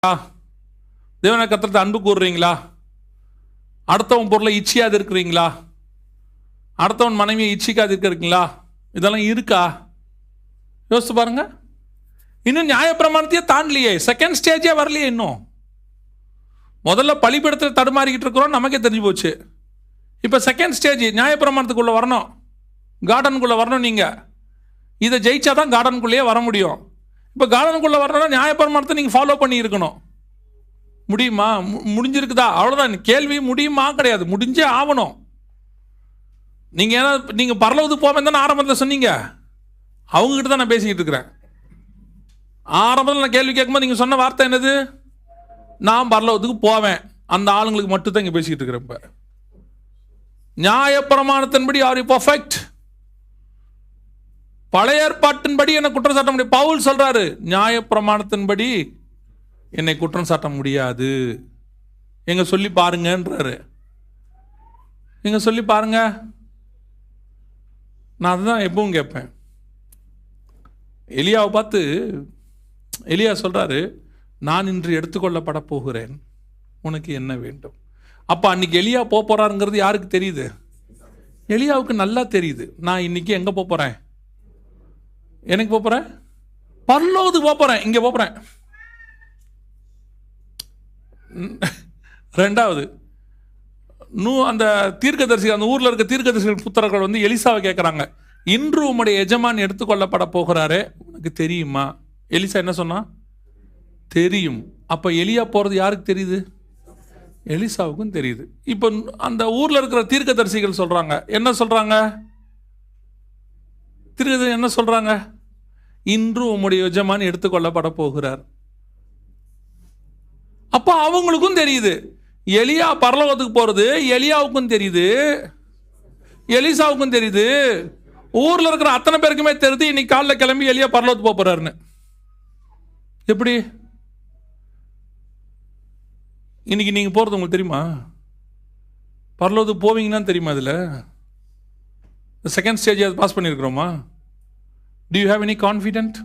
தேவனை கர்த்தருக்கு அன்பு கூறுறீங்களா? அடுத்தவன் பொருளை இச்சியாது இருக்கிறீங்களா? அடுத்தவன் மனைவியை இச்சிக்காது இருக்கிறீங்களா? இதெல்லாம் இருக்கா? யோசிச்சு பாருங்க. இன்னும் நியாயப்பிரமாணத்தையே தாண்டலையே, செகண்ட் ஸ்டேஜே வரலையே. இன்னும் முதல்ல பலிபீடத்தில் தடுமாறிக்கிட்டு இருக்கிறோம், நமக்கே தெரிஞ்சு போச்சு. இப்போ செகண்ட் ஸ்டேஜ் நியாயப்பிரமாணத்துக்குள்ளே வரணும், கார்டனுக்குள்ளே வரணும். நீங்கள் இதை ஜெயிச்சா தான் கார்டனுக்குள்ளேயே வர முடியும். இப்போ கார்டனுக்குள்ளே வரணும்னா நியாயப்பிரமாணத்தை நீங்கள் ஃபாலோ பண்ணி இருக்கணும். முடியுமா? முடிஞ்சிருக்குதா? அவ்வளோதான் கேள்வி. முடியுமா? கிடையாது, முடிஞ்சே ஆகணும். நீங்கள் ஏன்னா நீங்கள் பரலோகத்துக்கு போவேன் தானே ஆரம்பத்தில் சொன்னீங்க. அவங்ககிட்ட தான் நான் பேசிக்கிட்டு இருக்கிறேன். ஆரம்பத்தில் நான் கேள்வி கேட்கும்போது நீங்கள் சொன்ன வார்த்தை என்னது? நான் பரலோகத்துக்கு போவேன். அந்த ஆளுங்களுக்கு மட்டும் தான் இங்கே பேசிக்கிட்டு இருக்கிறேன். இப்போ நியாயப்பிரமாணத்தின்படி ஆர் யூ பர்ஃபெக்ட்? பழைய ஏற்பாட்டின்படி என்னை குற்றம் சாட்ட முடியும். பவுல் சொல்றாரு, நியாயப்பிரமாணத்தின்படி என்னை குற்றம் சாட்ட முடியாது. எங்க சொல்லி பாருங்கன்றாரு. எங்க சொல்லி பாருங்க. நான் அதுதான் எப்பவும் கேட்பேன். எலியாவை பார்த்து எலியா சொல்றாரு, நான் இன்று எடுத்துக்கொள்ளப்பட போகிறேன், உனக்கு என்ன வேண்டும்? அப்போ அன்னைக்கு எலியா போறாருங்கிறது யாருக்கு தெரியுது? எலியாவுக்கு நல்லா தெரியுது. நான் இன்னைக்கு எங்க போறேன்? எனக்கு போறேன், பரலோகத்துக்கு போறேன். இங்க போறேன். ரெண்டாவது, அந்த தீர்க்கதரிசி, அந்த ஊர்ல இருக்க தீர்க்கதரிசி புத்திரர்கள் வந்து எலிசாவை கேட்கறாங்க, இன்று உம்முடைய எஜமான் எடுத்துக்கொள்ளப்பட போகிறாரே, உனக்கு தெரியுமா? எலிசா என்ன சொன்னா? தெரியும். அப்ப எலியா போறது யாருக்கு தெரியுது? எலிசாவுக்கும் தெரியுது. இப்போ அந்த ஊர்ல இருக்கிற தீர்க்கதரிசிகள் சொல்றாங்க, என்ன சொல்றாங்க? தீர்க்கதரிசி என்ன சொல்றாங்க? இன்று உம்முடைய எஜமான் எடுத்துக்கொள்ளப்பட போகிறார். அப்ப அவங்களுக்கும் தெரியுது. எலியா பரலோகத்துக்கு போறது எலியாவுக்கும் தெரியுது, எலிசாவுக்கும் தெரியுது, ஊர்ல இருக்கிற அத்தனை பேருக்குமே தெரியுது. இன்னைக்கு காலைல கிளம்பி எலியா பரலோகத்துக்கு போறாருன்னு. எப்படி? இன்னைக்கு நீங்க போறது உங்களுக்கு தெரியுமா? பரலோகத்துக்கு போவீங்கன்னா தெரியுமா? இதுல செகண்ட் ஸ்டேஜ் பாஸ் பண்ணியிருக்கிறோமா? Do you have any confidence?